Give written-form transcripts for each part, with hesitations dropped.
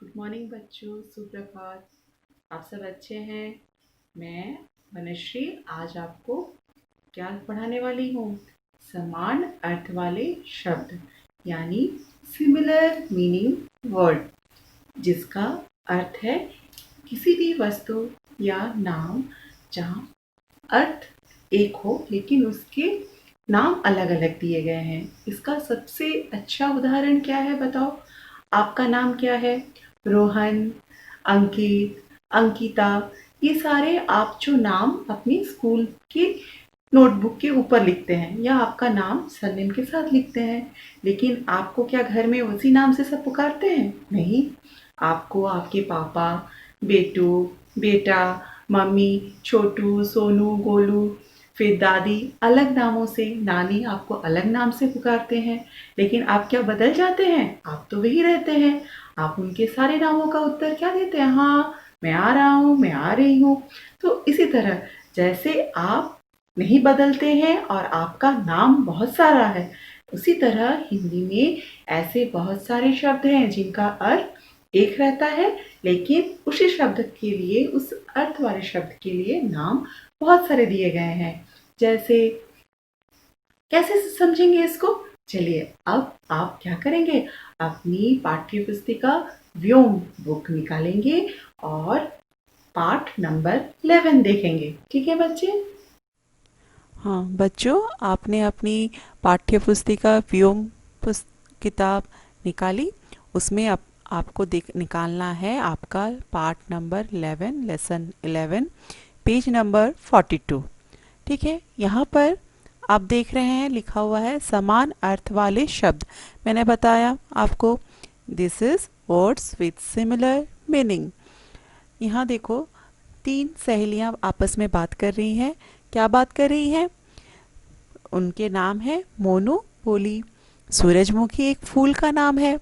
Good morning बच्चों, सुप्रभात। आप सब अच्छे हैं? मैं वनश्री आज आपको क्या पढ़ाने वाली हूँ? समान अर्थ वाले शब्द यानी सिमिलर मीनिंग वर्ड, जिसका अर्थ है किसी भी वस्तु या नाम जहाँ अर्थ एक हो लेकिन उसके नाम अलग अलग दिए गए हैं। इसका सबसे अच्छा उदाहरण क्या है बताओ? आपका नाम क्या है? रोहन, अंकित, अंकिता, ये सारे आप जो नाम अपनी स्कूल की नोटबुक के ऊपर लिखते हैं या आपका नाम सरनेम के साथ लिखते हैं, लेकिन आपको क्या घर में उसी नाम से सब पुकारते हैं? नहीं। आपको आपके पापा, बेटू, बेटा, मम्मी, छोटू, सोनू, गोलू, फिर दादी अलग नामों से, नानी आपको अलग नाम से पुकारते हैं। लेकिन आप क्या बदल जाते हैं? आप तो वही रहते हैं। आप उनके सारे नामों का उत्तर क्या देते हैं? हाँ, मैं आ रहा हूँ, मैं आ रही हूँ। तो इसी तरह जैसे आप नहीं बदलते हैं और आपका नाम बहुत सारा है, उसी तरह हिंदी में ऐसे बहुत सारे शब्द हैं जिनका अर्थ एक रहता है, लेकिन उसी शब्द के लिए, उस अर्थ वाले शब्द के लिए नाम बहुत सारे दिए गए हैं। जैसे कैसे समझेंगे इसको? चलिए, अब आप क्या करेंगे? अपनी पाठ्य पुस्तिका व्योम बुक निकालेंगे और पाठ नंबर 11 देखेंगे। ठीक है बच्चे? हाँ बच्चों, आपने अपनी पाठ्य पुस्तिका व्योम किताब निकाली। उसमें आपको निकालना है आपका पाठ नंबर 11, लेसन 11, पेज नंबर 42। ठीक है, यहाँ पर आप देख रहे हैं लिखा हुआ है समान अर्थ वाले शब्द। मैंने बताया आपको, this is words with similar meaning. यहाँ देखो, तीन सहेलियां आपस में बात कर रही हैं। क्या बात कर रही हैं? उनके नाम है। मोनू बोली, सूरजमुखी एक फूल का नाम है।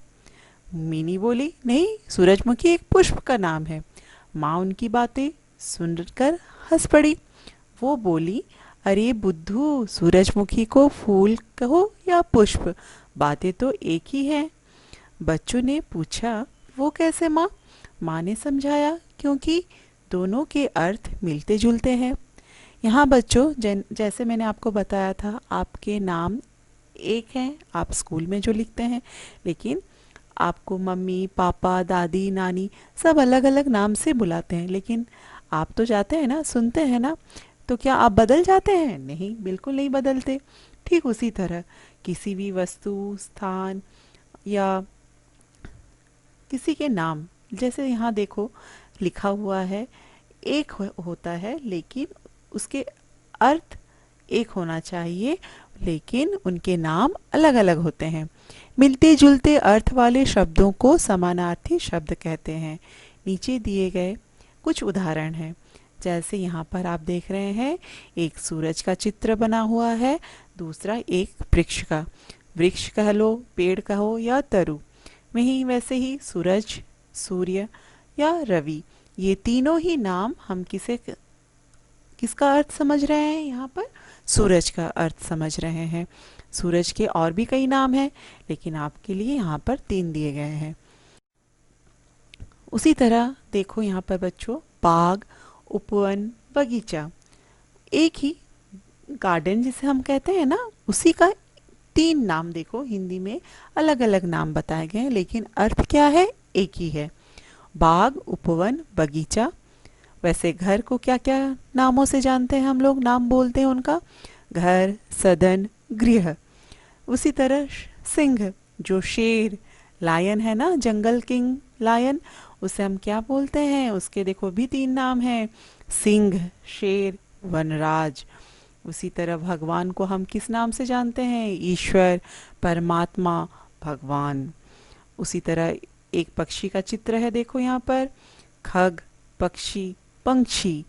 मिनी बोली, नहीं, सूरजमुखी एक पुष्प का नाम है। माँ उनकी बातें सुनकर हंस पड़ी। वो बोली, अरे बुद्धू, सूरजमुखी को फूल कहो या पुष्प, बातें तो एक ही हैं। बच्चों ने पूछा, वो कैसे माँ? माँ ने समझाया, क्योंकि दोनों के अर्थ मिलते जुलते हैं। यहाँ बच्चों, जैसे मैंने आपको बताया था, आपके नाम एक हैं, आप स्कूल में जो लिखते हैं, लेकिन आपको मम्मी, पापा, दादी, नानी सब अलग अलग नाम से बुलाते हैं। लेकिन आप तो जाते हैं ना, सुनते हैं ना, तो क्या आप बदल जाते हैं? नहीं, बिल्कुल नहीं बदलते। ठीक उसी तरह किसी भी वस्तु, स्थान या किसी के नाम, जैसे यहाँ देखो लिखा हुआ है, एक होता है, लेकिन उसके अर्थ एक होना चाहिए, लेकिन उनके नाम अलग अलग होते हैं। मिलते जुलते अर्थ वाले शब्दों को समानार्थी शब्द कहते हैं। नीचे दिए गए कुछ उदाहरण हैं। जैसे यहाँ पर आप देख रहे हैं, एक सूरज का चित्र बना हुआ है, दूसरा एक वृक्ष का। वृक्ष कह लो, पेड़ कहो या तरु, वहीं वैसे ही सूरज, सूर्य या रवि, ये तीनों ही नाम हम किसका अर्थ समझ रहे हैं? यहाँ पर सूरज का अर्थ समझ रहे हैं। सूरज के और भी कई नाम हैं, लेकिन आपके लिए यहाँ पर 3 दिए गए हैं। उसी तरह देखो यहाँ पर बच्चों, बाग, उपवन, बगीचा, एक ही गार्डन जिसे हम कहते हैं ना, उसी का 3 नाम देखो हिंदी में अलग अलग नाम बताए गए हैं, लेकिन अर्थ क्या है? एक ही है। बाग, उपवन, बगीचा। वैसे घर को क्या क्या नामों से जानते हैं हम लोग? नाम बोलते हैं उनका, घर, सदन, गृह। उसी तरह सिंह, जो शेर, लायन है ना, जंगल किंग लायन, उसे हम क्या बोलते हैं? उसके देखो भी 3 नाम हैं, सिंह, शेर, वनराज। उसी तरह भगवान को हम किस नाम से जानते हैं? ईश्वर, परमात्मा, भगवान। उसी तरह एक पक्षी का चित्र है, देखो यहाँ पर, खग, पक्षी, पंक्षी।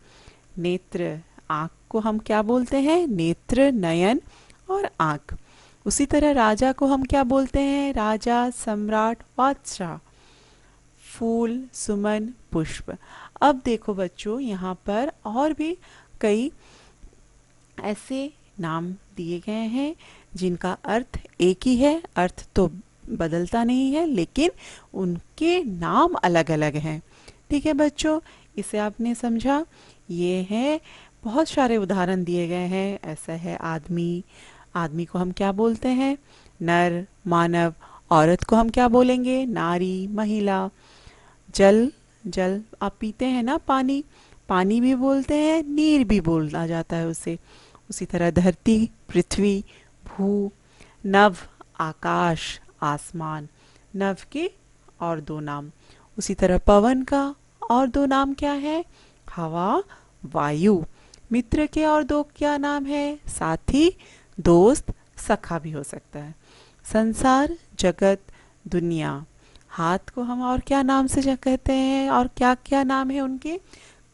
नेत्र, आँख को हम क्या बोलते हैं? नेत्र, नयन और आँख। उसी तरह राजा को हम क्या बोलते हैं? राजा, सम्राट, बादशाह। फूल, सुमन, पुष्प। अब देखो बच्चों, यहाँ पर और भी कई ऐसे नाम दिए गए हैं जिनका अर्थ एक ही है। अर्थ तो बदलता नहीं है, लेकिन उनके नाम अलग अलग हैं। ठीक है बच्चों, इसे आपने समझा। ये है, बहुत सारे उदाहरण दिए गए हैं। ऐसा है आदमी, आदमी को हम क्या बोलते हैं? नर, मानव। औरत को हम क्या बोलेंगे? नारी, महिला। जल, जल आप पीते हैं ना, पानी, पानी भी बोलते हैं, नीर भी बोला जाता है उसे। उसी तरह धरती, पृथ्वी, भू। नभ, आकाश, आसमान। नभ के और दो नाम। उसी तरह पवन का और दो नाम क्या है? हवा, वायु। मित्र के और दो क्या नाम है? साथी, दोस्त, सखा भी हो सकता है। संसार, जगत, दुनिया। हाथ को हम और क्या नाम से कहते हैं, और क्या क्या नाम है उनके?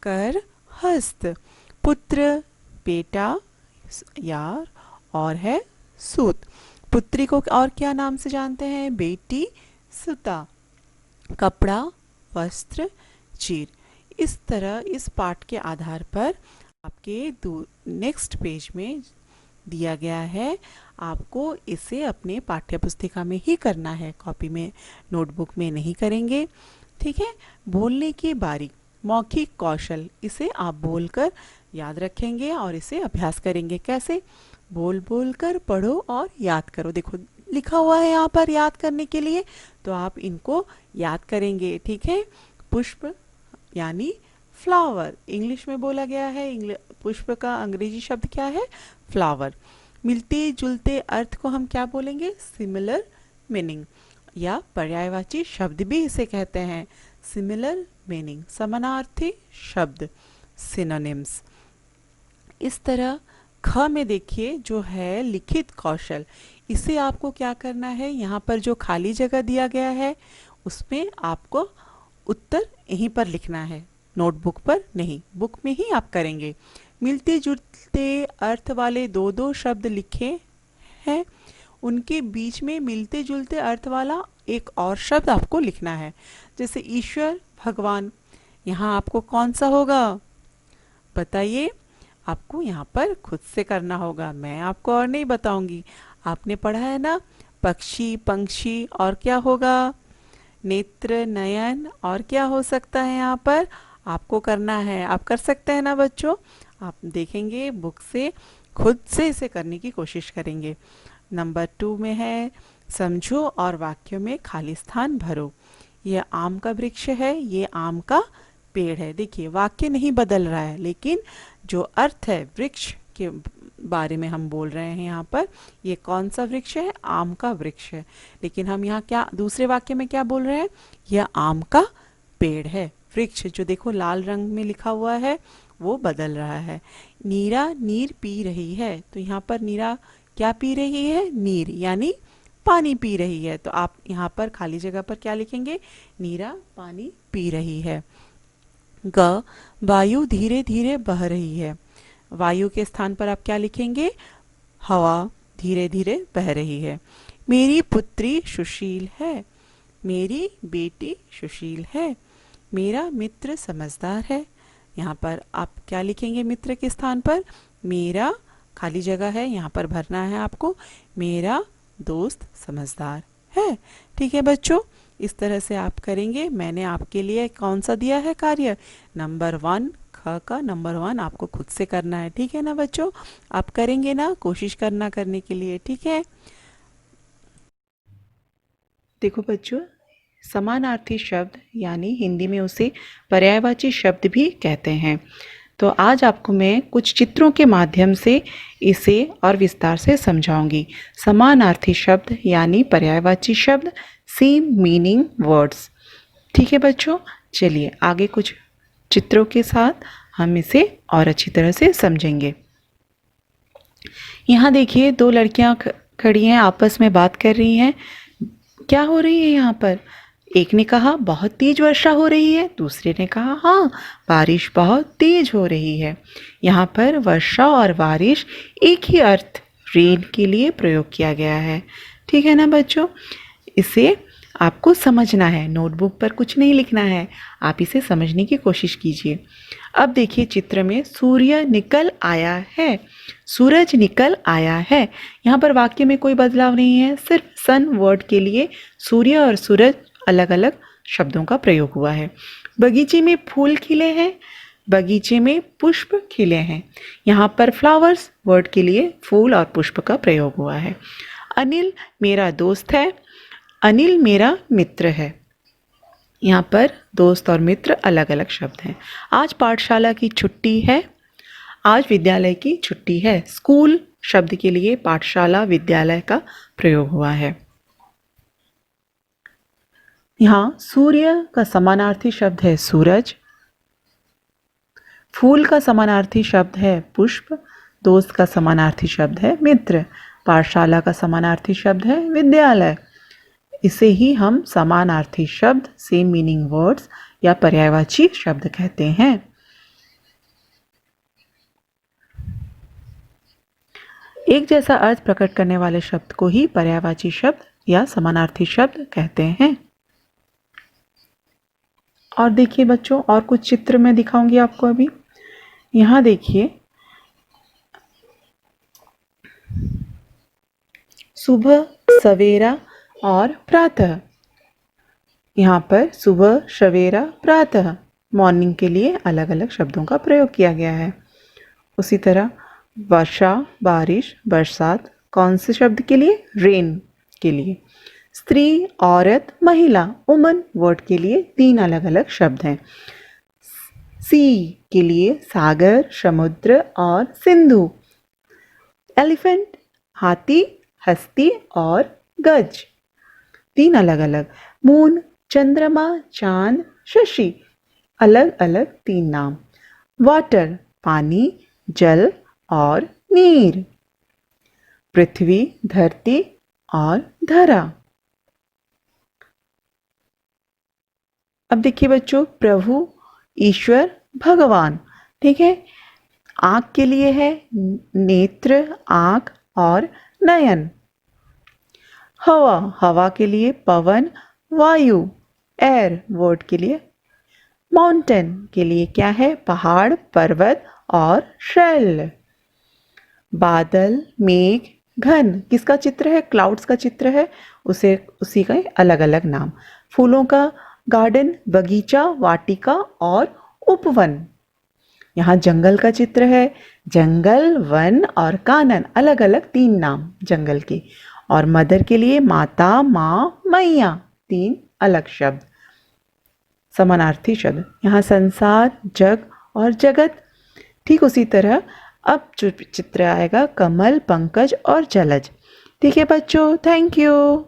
कर, हस्त। पुत्र, बेटा, यार, और है सूत। पुत्री को और क्या नाम से जानते हैं? बेटी, सुता। कपड़ा, वस्त्र, चीर। इस तरह इस पाठ के आधार पर आपके नेक्स्ट पेज में दिया गया है। आपको इसे अपने पाठ्य पुस्तिका में ही करना है, कॉपी में, नोटबुक में नहीं करेंगे। ठीक है। बोलने की बारी, मौखिक कौशल, इसे आप बोलकर याद रखेंगे और इसे अभ्यास करेंगे। कैसे? बोल बोल कर पढ़ो और याद करो। देखो लिखा हुआ है यहाँ पर याद करने के लिए, तो आप इनको याद करेंगे। ठीक है। पुष्प यानी फ्लावर, इंग्लिश में बोला गया है। पुष्प का अंग्रेजी शब्द क्या है? फ्लावर। मिलते जुलते अर्थ को हम क्या बोलेंगे? सिमिलर मीनिंग, या पर्यायवाची शब्द भी इसे कहते हैं। सिमिलर मीनिंग, समानार्थी शब्द, सिनोनिम्स। इस तरह ख में देखिए जो है लिखित कौशल, इसे आपको क्या करना है? यहाँ पर जो खाली जगह दिया गया है उसमें आपको उत्तर यहीं पर लिखना है, नोटबुक पर नहीं, बुक में ही आप करेंगे। मिलते जुलते अर्थ वाले दो दो शब्द लिखे हैं, उनके बीच में मिलते जुलते अर्थ वाला एक और शब्द आपको लिखना है। जैसे ईश्वर, भगवान, यहाँ आपको कौन सा होगा बताइए? आपको यहाँ पर खुद से करना होगा, मैं आपको और नहीं बताऊंगी। आपने पढ़ा है ना, पक्षी, पंक्षी, और क्या होगा? नेत्र, नयन, और क्या हो सकता है? यहाँ पर आपको करना है। आप कर सकते हैं ना बच्चों? आप देखेंगे बुक से, खुद से इसे करने की कोशिश करेंगे। नंबर 2 में है, समझो और वाक्यों में खाली स्थान भरो। ये आम का वृक्ष है, ये आम का पेड़ है। देखिए वाक्य नहीं बदल रहा है, लेकिन जो अर्थ है वृक्ष के बारे में हम बोल रहे हैं यहाँ पर। ये कौन सा वृक्ष है? आम का वृक्ष है। लेकिन हम यहाँ क्या दूसरे वाक्य में क्या बोल रहे हैं? यह आम का पेड़ है। वृक्ष जो देखो लाल रंग में लिखा हुआ है वो बदल रहा है। नीरा नीर पी रही है, तो यहाँ पर नीरा क्या पी रही है? नीर यानी पानी पी रही है। तो आप यहाँ पर खाली जगह पर क्या लिखेंगे? नीरा पानी पी रही है। ग, वायु धीरे धीरे बह रही है। वायु के स्थान पर आप क्या लिखेंगे? हवा धीरे धीरे बह रही है। मेरी पुत्री सुशील है, मेरी बेटी सुशील है। मेरा मित्र समझदार है। यहाँ पर आप क्या लिखेंगे मित्र के स्थान पर? मेरा, खाली जगह है यहाँ पर भरना है आपको, मेरा दोस्त समझदार है। ठीक है बच्चों, इस तरह से आप करेंगे। मैंने आपके लिए कौन सा दिया है कार्य? नंबर 1, ख का नंबर 1 आपको खुद से करना है। ठीक है ना बच्चों? आप करेंगे ना? कोशिश करना करने के लिए। ठीक है। देखो बच्चों, समानार्थी शब्द यानी हिंदी में उसे पर्यायवाची शब्द भी कहते हैं। तो आज आपको मैं कुछ चित्रों के माध्यम से इसे और विस्तार से समझाऊंगी। समानार्थी शब्द यानी पर्यायवाची शब्द, सेम मीनिंग वर्ड्स। ठीक है बच्चों, चलिए आगे कुछ चित्रों के साथ हम इसे और अच्छी तरह से समझेंगे। यहाँ देखिए 2 लड़कियां खड़ी हैं, आपस में बात कर रही हैं। क्या हो रही है यहाँ पर? एक ने कहा बहुत तेज वर्षा हो रही है, दूसरे ने कहा हाँ बारिश बहुत तेज हो रही है। यहाँ पर वर्षा और बारिश एक ही अर्थ रेन के लिए प्रयोग किया गया है। ठीक है ना बच्चों? इसे आपको समझना है, नोटबुक पर कुछ नहीं लिखना है, आप इसे समझने की कोशिश कीजिए। अब देखिए चित्र में सूर्य निकल आया है, सूरज निकल आया है। यहाँ पर वाक्य में कोई बदलाव नहीं है, सिर्फ सन वर्ड के लिए सूर्य और सूरज अलग अलग शब्दों का प्रयोग हुआ है। बगीचे में फूल खिले हैं, बगीचे में पुष्प खिले हैं। यहाँ पर फ्लावर्स वर्ड के लिए फूल और पुष्प का प्रयोग हुआ है। अनिल मेरा दोस्त है, अनिल मेरा मित्र है। यहाँ पर दोस्त और मित्र अलग अलग शब्द हैं। आज पाठशाला की छुट्टी है, आज विद्यालय की छुट्टी है। स्कूल शब्द के लिए पाठशाला विद्यालय का प्रयोग हुआ है। यहाँ सूर्य का समानार्थी शब्द है सूरज, फूल का समानार्थी शब्द है पुष्प, दोस्त का समानार्थी शब्द है मित्र, पाठशाला का समानार्थी शब्द है विद्यालय। इसे ही हम समानार्थी शब्द, सेम मीनिंग वर्ड्स या पर्यायवाची शब्द कहते हैं। एक जैसा अर्थ प्रकट करने वाले शब्द को ही पर्यायवाची शब्द या समानार्थी शब्द कहते हैं। और देखिए बच्चों, और कुछ चित्र मैं दिखाऊंगी आपको अभी। यहाँ देखिए, सुबह, सवेरा और प्रातः। यहाँ पर सुबह, सवेरा, प्रातः मॉर्निंग के लिए अलग अलग शब्दों का प्रयोग किया गया है। उसी तरह वर्षा, बारिश, बरसात कौन से शब्द के लिए? रेन के लिए। स्त्री, औरत, महिला, वुमन वर्ड के लिए 3 अलग अलग शब्द हैं। सी के लिए सागर, समुद्र और सिंधु। एलिफेंट, हाथी, हस्ती और गज, 3 अलग अलग। मून, चंद्रमा, चांद, शशि, अलग अलग 3 नाम। वाटर, पानी, जल और नीर। पृथ्वी, धरती और धरा। अब देखिए बच्चों, प्रभु, ईश्वर, भगवान। ठीक है। आँख के लिए है नेत्र, आँख और नयन। हवा, हवा के लिए पवन, वायु, एयर वर्ड के लिए। माउंटेन के लिए क्या है? पहाड़, पर्वत और शैल। बादल, मेघ, घन किसका चित्र है? क्लाउड्स का चित्र है, उसी का अलग अलग नाम। फूलों का गार्डन, बगीचा, वाटिका और उपवन। यहाँ जंगल का चित्र है, जंगल, वन और कानन, अलग अलग 3 नाम जंगल के। और मदर के लिए माता, माँ, मैया, 3 अलग शब्द, समानार्थी शब्द। यहाँ संसार, जग और जगत। ठीक उसी तरह अब जो चित्र आएगा कमल, पंकज और जलज। ठीक है बच्चों, थैंक यू।